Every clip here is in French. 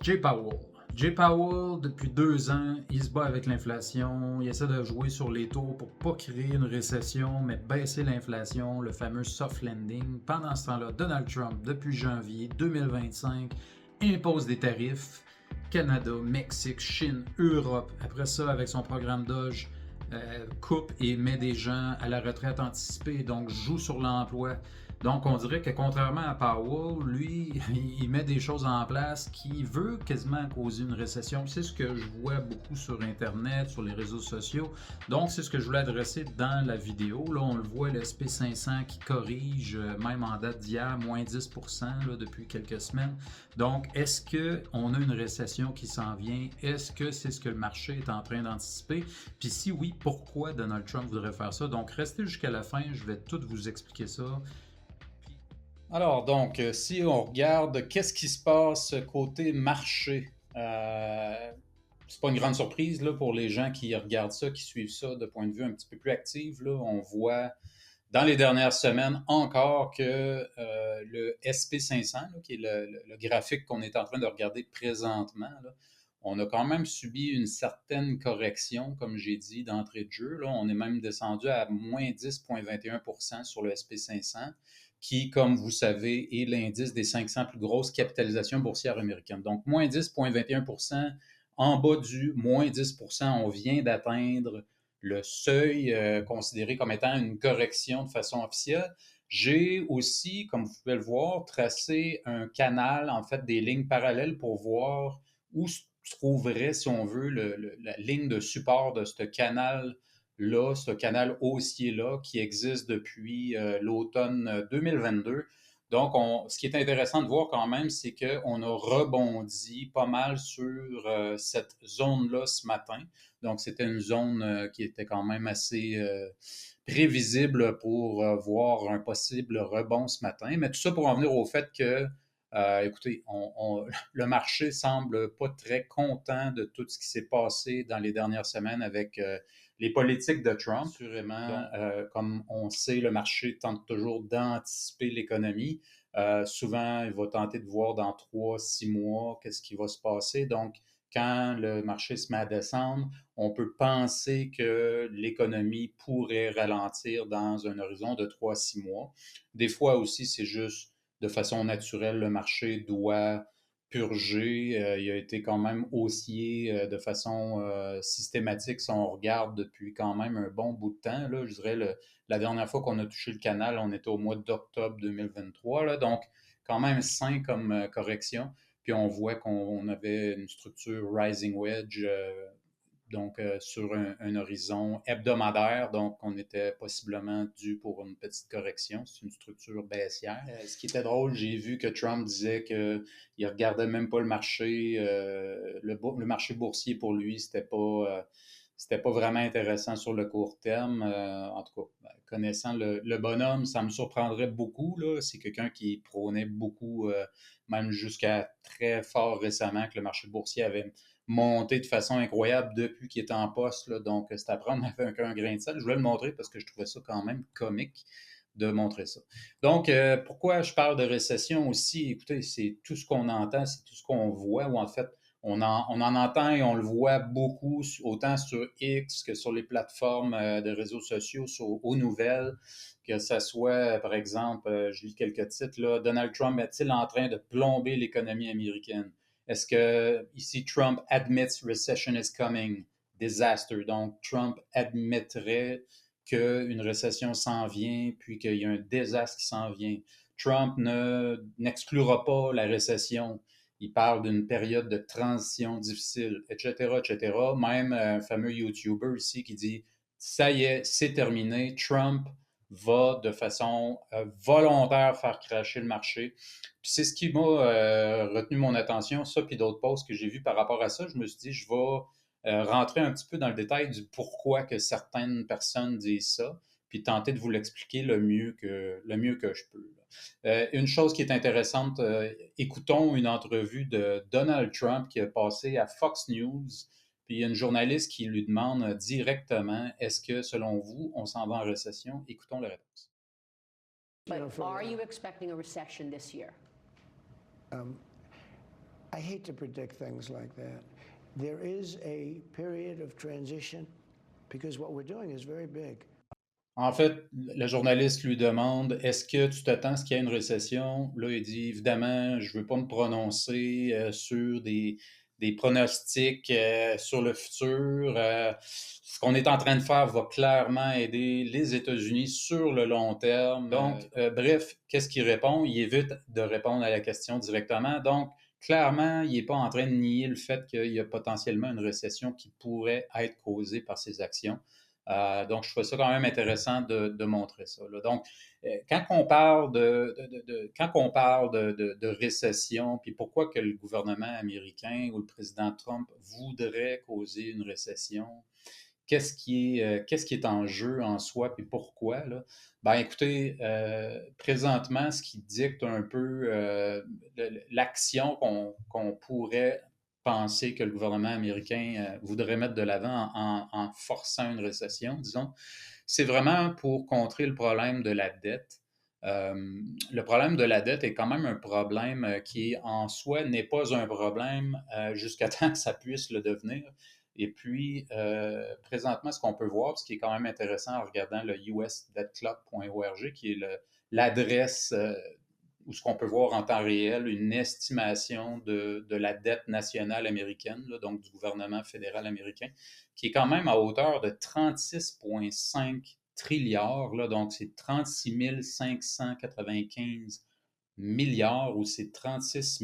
Jay Powell. Jay Powell, depuis 2 ans, il se bat avec l'inflation. Il essaie de jouer sur les taux pour pas créer une récession, mais baisser l'inflation, le fameux soft landing. Pendant ce temps-là, Donald Trump, depuis janvier 2025, impose des tarifs. Canada, Mexique, Chine, Europe. Après ça, avec son programme Doge, coupe et met des gens à la retraite anticipée, donc joue sur l'emploi. Donc, on dirait que contrairement à Powell, lui, il met des choses en place qui veut quasiment causer une récession. C'est ce que je vois beaucoup sur Internet, sur les réseaux sociaux. Donc, c'est ce que je voulais adresser dans la vidéo. Là, on le voit, le SP500 qui corrige, même en date d'hier, moins 10% là, depuis quelques semaines. Donc, est-ce qu'on a une récession qui s'en vient? Est-ce que c'est ce que le marché est en train d'anticiper? Puis si oui, pourquoi Donald Trump voudrait faire ça? Donc, restez jusqu'à la fin, je vais tout vous expliquer ça. Alors, donc, si on regarde qu'est-ce qui se passe côté marché, c'est pas une grande surprise là, pour les gens qui regardent ça, qui suivent ça de point de vue un petit peu plus actif. Là, on voit dans les dernières semaines encore que le SP500, là, qui est le graphique qu'on est en train de regarder présentement, là, on a quand même subi une certaine correction, comme j'ai dit, d'entrée de jeu. Là, on est même descendu à moins 10,21% sur le SP500, qui, comme vous savez, est l'indice des 500 plus grosses capitalisations boursières américaines. Donc, moins 10,21%, en bas du moins 10%, on vient d'atteindre le seuil considéré comme étant une correction de façon officielle. J'ai aussi, comme vous pouvez le voir, tracé un canal, en fait, des lignes parallèles pour voir où se trouverait, si on veut, la ligne de support de ce canal-là, ce canal haussier-là, qui existe depuis l'automne 2022. Donc, ce qui est intéressant de voir quand même, c'est qu'on a rebondi pas mal sur cette zone-là ce matin. Donc, c'était une zone qui était quand même assez prévisible pour voir un possible rebond ce matin. Mais tout ça pour en venir au fait que, écoutez, le marché semble pas très content de tout ce qui s'est passé dans les dernières semaines avec les politiques de Trump. Assurément, comme on sait, le marché tente toujours d'anticiper l'économie. Souvent, il va tenter de voir dans 3, 6 mois qu'est-ce qui va se passer. Donc, quand le marché se met à descendre, on peut penser que l'économie pourrait ralentir dans un horizon de 3, 6 mois. Des fois aussi, c'est juste de façon naturelle, le marché doit purger. Il a été quand même haussier de façon systématique si on regarde depuis quand même un bon bout de temps. Là, je dirais la dernière fois qu'on a touché le canal, on était au mois d'octobre 2023. Là, donc, quand même sain comme correction. Puis on voit qu'on avait une structure rising wedge, donc sur un horizon hebdomadaire. Donc on était possiblement dû pour une petite correction. C'est une structure baissière. Ce qui était drôle, j'ai vu que Trump disait qu'il ne regardait même pas le marché. Le marché boursier pour lui, c'était pas vraiment intéressant sur le court terme. En tout cas, connaissant le bonhomme, ça me surprendrait beaucoup. Là. C'est quelqu'un qui prônait beaucoup, même jusqu'à très fort récemment, que le marché boursier avait monté de façon incroyable depuis qu'il était en poste. Là. Donc, c'est à prendre avec un grain de sel. Je voulais le montrer parce que je trouvais ça quand même comique de montrer ça. Donc, pourquoi je parle de récession aussi? Écoutez, c'est tout ce qu'on entend, c'est tout ce qu'on voit, ou en fait, on en entend et on le voit beaucoup, autant sur X que sur les plateformes de réseaux sociaux, aux nouvelles, que ce soit, par exemple, je lis quelques titres, là, Donald Trump est-il en train de plomber l'économie américaine? Est-ce que ici Trump admits recession is coming? Disaster. Donc, Trump admettrait qu'une récession s'en vient, puis qu'il y a un désastre qui s'en vient. Trump n'exclura pas la récession. Il parle d'une période de transition difficile, etc., etc. Même un fameux YouTuber ici qui dit ça y est, c'est terminé. Trump va de façon volontaire faire cracher le marché. Puis c'est ce qui m'a retenu mon attention, ça, puis d'autres posts que j'ai vus par rapport à ça. Je me suis dit, je vais rentrer un petit peu dans le détail du pourquoi que certaines personnes disent ça, puis tenter de vous l'expliquer le mieux que je peux. Une chose qui est intéressante, écoutons une entrevue de Donald Trump qui a passé à Fox News. Puis il y a une journaliste qui lui demande directement, est-ce que selon vous, on s'en va en récession? Écoutons la réponse. But are you expecting a recession this year? I hate to predict things like that. There is a period of transition because what we're doing is very big. En fait, le journaliste lui demande, est-ce que tu t'attends à ce qu'il y ait une récession? Là, il dit, évidemment, je ne veux pas me prononcer sur des pronostics sur le futur. Ce qu'on est en train de faire va clairement aider les États-Unis sur le long terme. Donc, bref, qu'est-ce qu'il répond? Il évite de répondre à la question directement. Donc, clairement, il n'est pas en train de nier le fait qu'il y a potentiellement une récession qui pourrait être causée par ces actions. Donc, je trouve ça quand même intéressant de montrer ça. Là. Donc, quand on parle de récession, puis pourquoi que le gouvernement américain ou le président Trump voudrait causer une récession, qu'est-ce qui est en jeu en soi, puis pourquoi, là? Ben, écoutez, présentement, ce qui dicte un peu l'action qu'on pourrait penser que le gouvernement américain voudrait mettre de l'avant en forçant une récession, disons, c'est vraiment pour contrer le problème de la dette. Euh, le problème de la dette est quand même un problème qui en soi n'est pas un problème jusqu'à temps que ça puisse le devenir. Et puis, présentement, ce qu'on peut voir, ce qui est quand même intéressant en regardant le usdebtclock.org, qui est l'adresse où ce qu'on peut voir en temps réel une estimation de la dette nationale américaine, là, donc du gouvernement fédéral américain, qui est quand même à hauteur de 36,5 trilliards, là, donc c'est 36 595 milliards ou c'est 36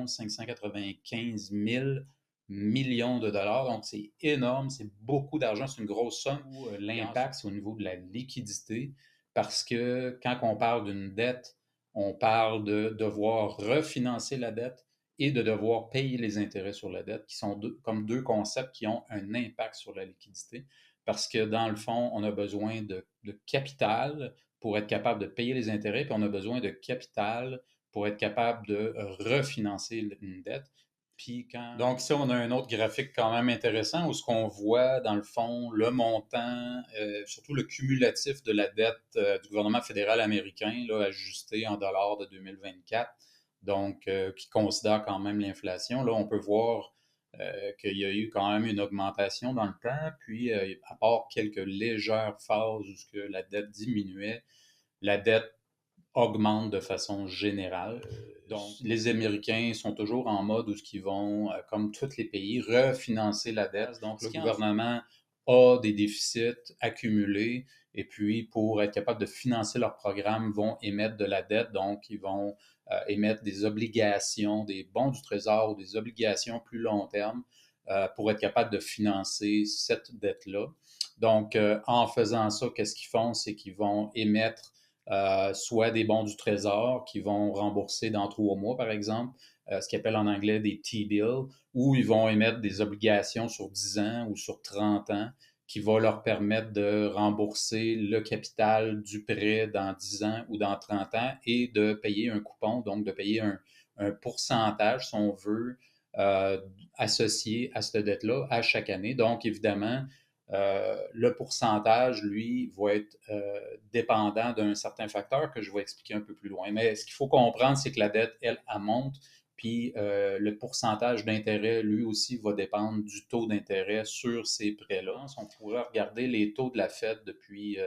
595 000 millions de dollars. Donc, c'est énorme, c'est beaucoup d'argent, c'est une grosse somme. L'impact, c'est au niveau de la liquidité parce que quand on parle d'une dette, on parle de devoir refinancer la dette et de devoir payer les intérêts sur la dette, qui sont comme deux concepts qui ont un impact sur la liquidité. Parce que dans le fond, on a besoin de capital pour être capable de payer les intérêts, puis on a besoin de capital pour être capable de refinancer une dette. Donc ici, on a un autre graphique quand même intéressant où ce qu'on voit, dans le fond, le montant, surtout le cumulatif de la dette du gouvernement fédéral américain, là, ajusté en dollars de 2024, donc qui considère quand même l'inflation. Là, on peut voir qu'il y a eu quand même une augmentation dans le temps, puis à part quelques légères phases où ce que la dette diminuait, la dette augmente de façon générale. Donc, les Américains sont toujours en mode où ils vont, comme tous les pays, refinancer la dette. Donc, le gouvernement a des déficits accumulés et puis, pour être capable de financer leur programme, vont émettre de la dette. Donc, ils vont émettre des obligations, des bons du trésor ou des obligations plus long terme pour être capable de financer cette dette-là. Donc, en faisant ça, qu'est-ce qu'ils font? C'est qu'ils vont émettre soit des bons du trésor qui vont rembourser dans 3 mois, par exemple, ce qu'ils appellent en anglais des T-bills, ou ils vont émettre des obligations sur 10 ans ou sur 30 ans qui va leur permettre de rembourser le capital du prêt dans 10 ans ou dans 30 ans et de payer un coupon, donc de payer un pourcentage, si on veut, associé à cette dette-là à chaque année. Donc, évidemment, le pourcentage, lui, va être dépendant d'un certain facteur que je vais expliquer un peu plus loin. Mais ce qu'il faut comprendre, c'est que la dette, elle monte, puis le pourcentage d'intérêt, lui aussi, va dépendre du taux d'intérêt sur ces prêts-là. On pourrait regarder les taux de la Fed depuis,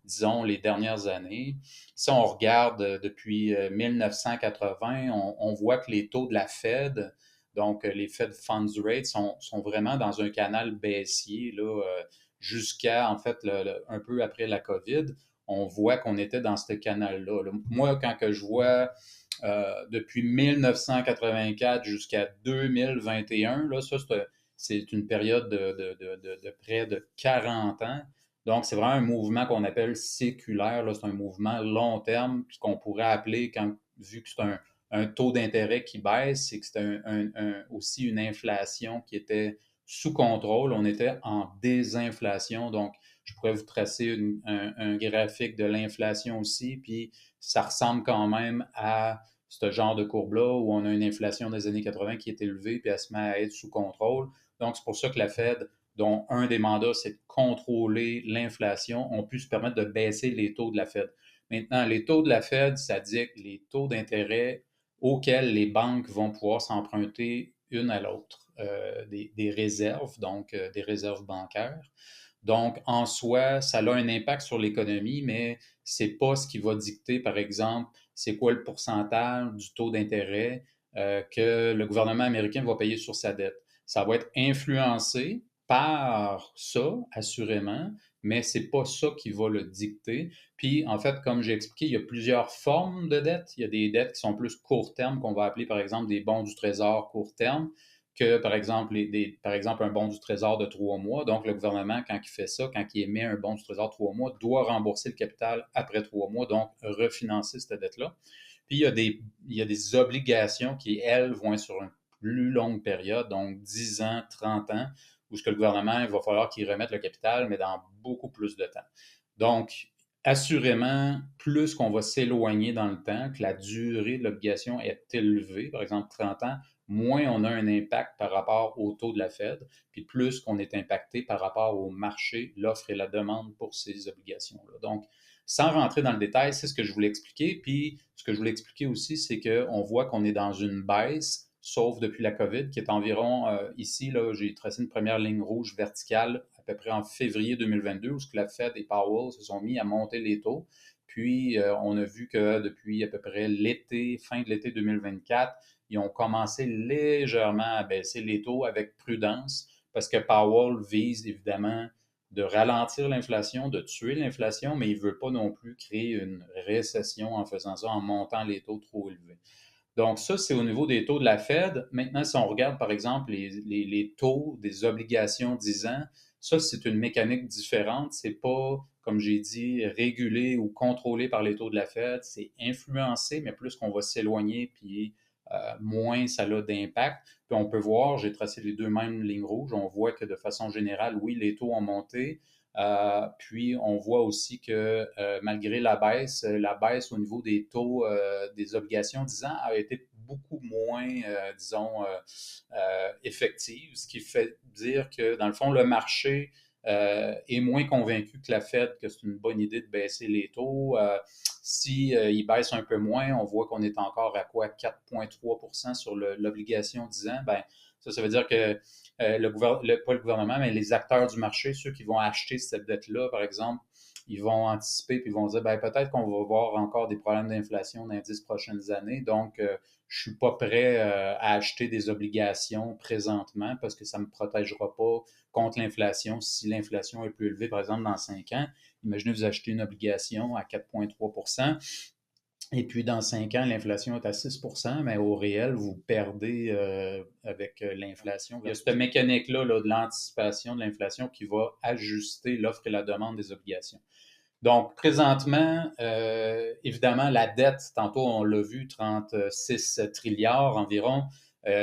disons, les dernières années. Si on regarde depuis 1980, on voit que les taux de la Fed, donc les Fed Funds Rates, sont vraiment dans un canal baissier là, jusqu'à, en fait, un peu après la COVID. On voit qu'on était dans ce canal-là. Là. Moi, quand que je vois depuis 1984 jusqu'à 2021, là, ça, c'est une période de près de 40 ans. Donc, c'est vraiment un mouvement qu'on appelle séculaire. Là. C'est un mouvement long terme, puis qu'on pourrait appeler, vu que c'est un taux d'intérêt qui baisse, c'est que c'est aussi une inflation qui était sous contrôle. On était en désinflation. Donc, je pourrais vous tracer un graphique de l'inflation aussi, puis ça ressemble quand même à ce genre de courbe-là où on a une inflation des années 80 qui est élevée, puis elle se met à être sous contrôle. Donc, c'est pour ça que la Fed, dont un des mandats, c'est de contrôler l'inflation, ont pu se permettre de baisser les taux de la Fed. Maintenant, les taux de la Fed, ça dit que les taux d'intérêt auxquelles les banques vont pouvoir s'emprunter une à l'autre, des réserves, donc des réserves bancaires. Donc, en soi, ça a un impact sur l'économie, mais c'est pas ce qui va dicter, par exemple, c'est quoi le pourcentage du taux d'intérêt que le gouvernement américain va payer sur sa dette. Ça va être influencé par ça, assurément, mais c'est pas ça qui va le dicter. Puis, en fait, comme j'ai expliqué, il y a plusieurs formes de dettes. Il y a des dettes qui sont plus court terme, qu'on va appeler, par exemple, des bons du trésor court terme, que, par exemple, par exemple, un bon du trésor de 3 mois. Donc, le gouvernement, quand il fait ça, quand il émet un bon du trésor de 3 mois, doit rembourser le capital après 3 mois, donc refinancer cette dette-là. Puis, il y a des obligations qui, elles, vont être sur une plus longue période, donc 10 ans, 30 ans, où ce que le gouvernement, il va falloir qu'il remette le capital, mais dans beaucoup plus de temps. Donc, assurément, plus qu'on va s'éloigner dans le temps, que la durée de l'obligation est élevée, par exemple 30 ans, moins on a un impact par rapport au taux de la Fed, puis plus qu'on est impacté par rapport au marché, l'offre et la demande pour ces obligations-là. Donc, sans rentrer dans le détail, c'est ce que je voulais expliquer. Puis, ce que je voulais expliquer aussi, c'est qu'on voit qu'on est dans une baisse, sauf depuis la COVID, qui est environ, ici, là, j'ai tracé une première ligne rouge verticale à peu près en février 2022, où ce que la Fed et Powell se sont mis à monter les taux. Puis, on a vu que depuis à peu près l'été, fin de l'été 2024, ils ont commencé légèrement à baisser les taux avec prudence, parce que Powell vise évidemment de ralentir l'inflation, de tuer l'inflation, mais il ne veut pas non plus créer une récession en faisant ça, en montant les taux trop élevés. Donc, ça, c'est au niveau des taux de la Fed. Maintenant, si on regarde, par exemple, les taux des obligations 10 ans, ça, c'est une mécanique différente. C'est pas, comme j'ai dit, régulé ou contrôlé par les taux de la Fed. C'est influencé, mais plus qu'on va s'éloigner, puis moins ça a d'impact. Puis on peut voir, j'ai tracé les deux mêmes lignes rouges, on voit que de façon générale, oui, les taux ont monté. Puis on voit aussi que malgré la baisse au niveau des taux des obligations 10 ans a été beaucoup moins, disons, effective, ce qui fait dire que, dans le fond, le marché est moins convaincu que la Fed que c'est une bonne idée de baisser les taux. Si il baisse un peu moins, on voit qu'on est encore à quoi 4,3 sur l'obligation 10 ans. Ben, ça veut dire que pas le gouvernement, mais les acteurs du marché, ceux qui vont acheter cette dette-là, par exemple, ils vont anticiper puis ils vont dire ben, peut-être qu'on va voir encore des problèmes d'inflation dans les 10 prochaines années. Donc, je suis pas prêt à acheter des obligations présentement parce que ça ne me protégera pas contre l'inflation si l'inflation est plus élevée, par exemple, dans 5 ans. Imaginez vous achetez une obligation à 4,3 et puis dans 5 ans, l'inflation est à 6 mais au réel, vous perdez avec l'inflation. Il y a cette mécanique-là là, de l'anticipation de l'inflation qui va ajuster l'offre et la demande des obligations. Donc, présentement, évidemment, la dette, tantôt on l'a vu, 36 trilliards environ,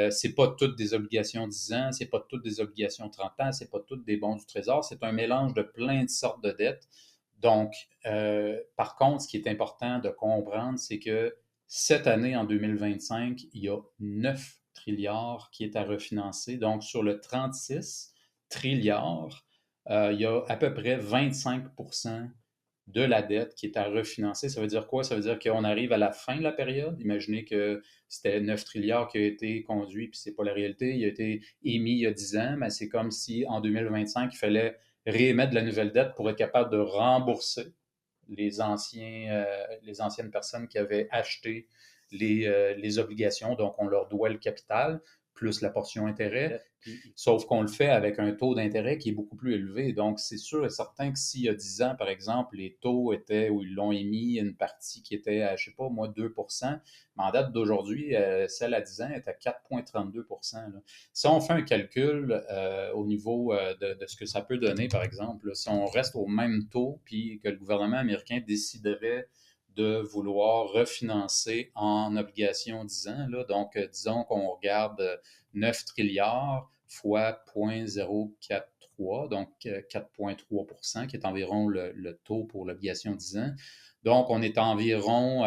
c'est pas toutes des obligations 10 ans, c'est pas toutes des obligations 30 ans, c'est pas toutes des bons du trésor, c'est un mélange de plein de sortes de dettes. Donc, par contre, ce qui est important de comprendre, c'est que cette année, en 2025, il y a 9 trilliards qui est à refinancer. Donc, sur le 36 trilliards, il y a à peu près 25 de la dette qui est à refinancer. Ça veut dire quoi? Ça veut dire qu'on arrive à la fin de la période. Imaginez que c'était 9 trilliards qui a été conduit, puis c'est pas la réalité. Il a été émis il y a 10 ans, mais c'est comme si en 2025, il fallait réémettre de la nouvelle dette pour être capable de rembourser les anciennes personnes qui avaient acheté les obligations. Donc, on leur doit le capital plus la portion intérêt, sauf qu'on le fait avec un taux d'intérêt qui est beaucoup plus élevé. Donc, c'est sûr et certain que s'il y a 10 ans, par exemple, les taux étaient, où ils l'ont émis, une partie qui était à, je ne sais pas, moi, 2 mais en date d'aujourd'hui, celle à 10 ans est à 4,32 là. Si on fait un calcul au niveau de ce que ça peut donner, par exemple, là, si on reste au même taux, puis que le gouvernement américain déciderait de vouloir refinancer en obligations 10 ans. Là. Donc, disons qu'on regarde 9 trilliards fois 0,043, donc 4,3 qui est environ le taux pour l'obligation 10 ans. Donc, on est environ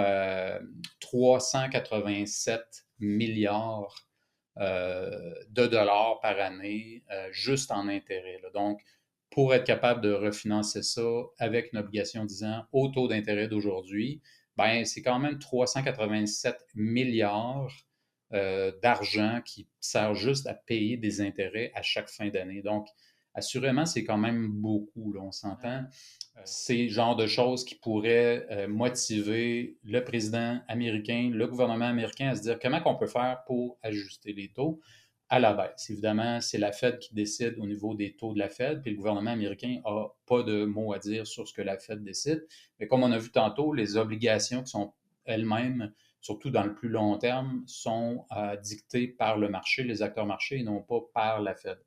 387 milliards de dollars par année juste en intérêt. Là. Donc, pour être capable de refinancer ça avec une obligation 10 ans au taux d'intérêt d'aujourd'hui, ben, c'est quand même 387 milliards d'argent qui sert juste à payer des intérêts à chaque fin d'année. Donc, assurément, c'est quand même beaucoup, là, on s'entend. C'est le genre de choses qui pourraient motiver le président américain, le gouvernement américain à se dire comment on peut faire pour ajuster les taux à la baisse. Évidemment, c'est la Fed qui décide au niveau des taux de la Fed, puis le gouvernement américain n'a pas de mot à dire sur ce que la Fed décide. Mais comme on a vu tantôt, les obligations qui sont elles-mêmes, surtout dans le plus long terme, sont dictées par le marché, les acteurs marchés, et non pas par la Fed.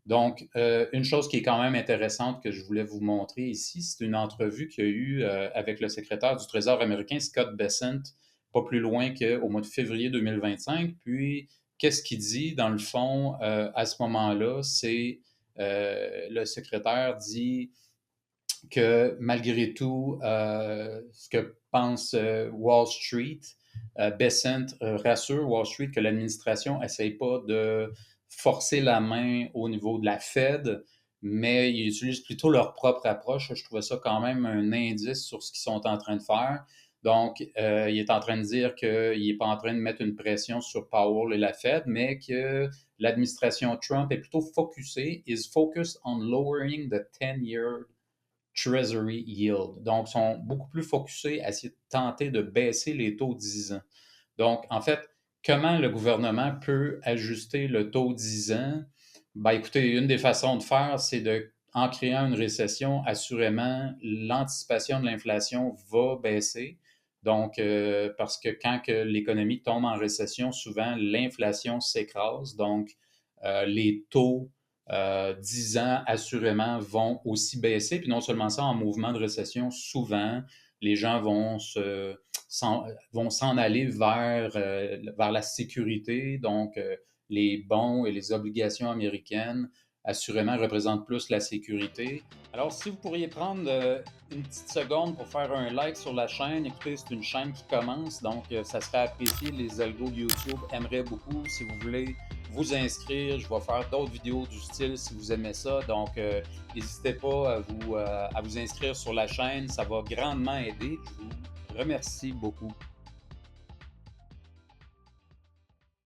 Donc, une chose qui est quand même intéressante que je voulais vous montrer ici, c'est une entrevue qu'il y a eu avec le secrétaire du Trésor américain, Scott Bessent, pas plus loin qu'au mois de février 2025. Puis, qu'est-ce qu'il dit, dans le fond, à ce moment-là? C'est le secrétaire dit que malgré tout, ce que pense Wall Street, Bessent rassure Wall Street que l'administration n'essaye pas de forcer la main au niveau de la Fed, mais ils utilisent plutôt leur propre approche. Je trouvais ça quand même un indice sur ce qu'ils sont en train de faire. Donc, il est en train de dire qu'il n'est pas en train de mettre une pression sur Powell et la Fed, mais que l'administration Trump est plutôt is focused on lowering the 10-year Treasury Yield. Donc, ils sont beaucoup plus focusés à essayer de tenter de baisser les taux 10 ans. Donc, en fait, comment le gouvernement peut ajuster le taux 10 ans? Ben, écoutez, une des façons de faire, c'est en créant une récession, assurément, l'anticipation de l'inflation va baisser. Donc, parce que quand que l'économie tombe en récession, souvent, l'inflation s'écrase. Donc, les taux 10 ans, assurément, vont aussi baisser. Puis non seulement ça, en mouvement de récession, souvent, les gens vont s'en aller vers la sécurité. Donc, les bons et les obligations américaines, assurément, représentent plus la sécurité. Alors, si vous pourriez prendre une petite seconde pour faire un like sur la chaîne, écoutez, c'est une chaîne qui commence, donc ça serait apprécié. Les algos YouTube aimeraient beaucoup. Si vous voulez vous inscrire, je vais faire d'autres vidéos du style si vous aimez ça. Donc, n'hésitez pas à vous inscrire sur la chaîne. Ça va grandement aider. Je vous remercie beaucoup.